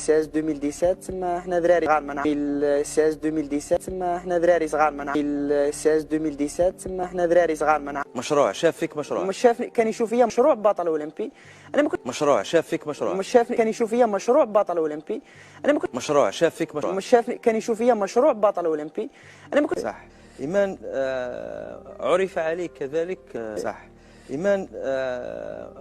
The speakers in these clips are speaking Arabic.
16 2017 تما حنا دراري صغار ما نعرف 16 2017 تما حنا دراري صغار ما نعرف 16 2017 تما حنا دراري صغار ما نعرف. مشروع شاف فيك مشروع. مش شافني كان يشوف فيا مشروع بطل اولمبي. انا ما كنت مشروع شاف فيك مشروع. مش شافني كان يشوف فيا مشروع بطل اولمبي. انا ما كنت مشروع شاف فيك مشروع. مش شافني كان يشوف فيا مشروع بطل اولمبي. انا ما كنت صح. إيمان عرف عليك كذلك. صح. إيمان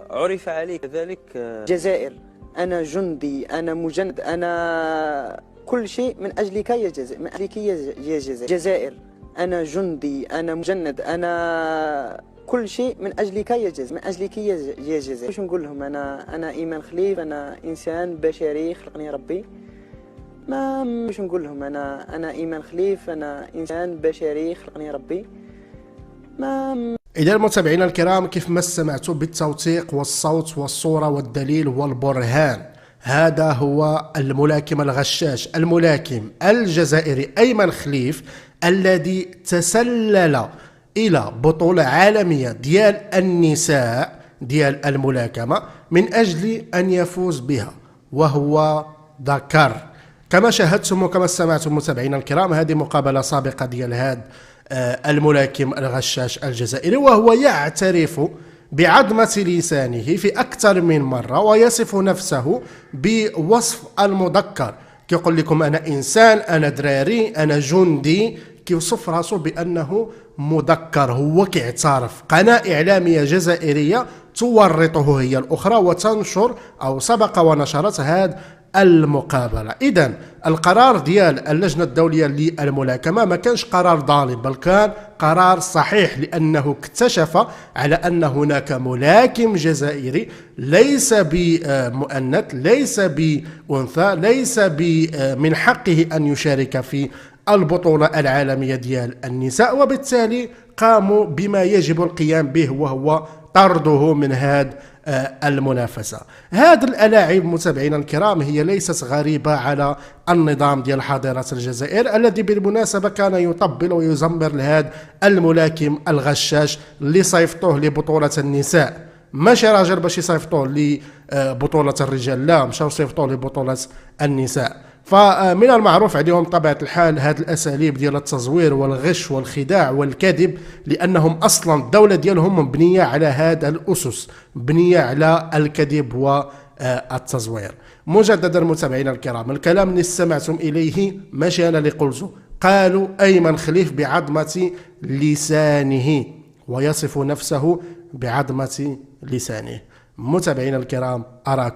عرف عليك كذلك. الجزائر أنا جندي أنا مجند أنا كل شيء من أجلك يا جزائر، من أجلك يا جزائر. الجزائر أنا جندي أنا مجند أنا كل شيء من أجلك يا جزائر، من أجلك يا جزائر. واش نقول لهم؟ أنا إيمان خليف، أنا إنسان بشري خلقني ربي. ما واش نقول لهم؟ أنا إيمان خليف، أنا إنسان بشري خلقني ربي. ما إذا المتابعين الكرام، كيف ما سمعتوا بالتوثيق والصوت والصورة والدليل والبرهان، هذا هو الملاكم الغشاش، الملاكم الجزائري أيمن خليف، الذي تسلل إلى بطولة عالمية ديال النساء ديال الملاكمة من أجل أن يفوز بها، وهو ذكر. كما شاهدتم وكما سمعتم متابعينا الكرام، هذه مقابلة سابقة ديال هذا الملاكم الغشاش الجزائري، وهو يعترف بعظمة لسانه في أكثر من مرة، ويصف نفسه بوصف المذكر. كيقول لكم أنا إنسان، أنا دراري، أنا جندي، كيوصف راسه بأنه مذكر. هو كيعترف. قناة إعلامية جزائرية تورطه هي الأخرى وتنشر أو سبق ونشرت هذا المقابلة. إذن القرار ديال اللجنة الدولية للملاكمة ما كانش قرار ظالم، بل كان قرار صحيح، لأنه اكتشف على أن هناك ملاكم جزائري ليس بمؤنث، ليس بأنثى، ليس من حقه أن يشارك في البطولة العالمية ديال النساء، وبالتالي قاموا بما يجب القيام به، وهو طرده من هذا المنافسة. هذه الألاعيب متابعينا الكرام هي ليست غريبة على النظام ديال حاضرة الجزائر، الذي بالمناسبة كان يطبل ويزمر لهذا الملاكم الغشاش اللي صيفطوه لبطولة النساء. ماشي راجل باش يصيفطوه لبطولة الرجال، لا، مشاو يصيفطوه لبطولة النساء. فمن المعروف عليهم طبيعة الحال هذه الأساليب ديال التزوير والغش والخداع والكذب، لأنهم أصلا الدولة ديالهم مبنية على هذا الأسس، مبنية على الكذب والتزوير. مجددا متابعينا الكرام، الكلام اللي استمعتم إليه ماشي أنا اللي قلته، قالوا أيمن خليف بعظمة لسانه، ويصف نفسه بعظمة لسانه. متابعينا الكرام، أراكم.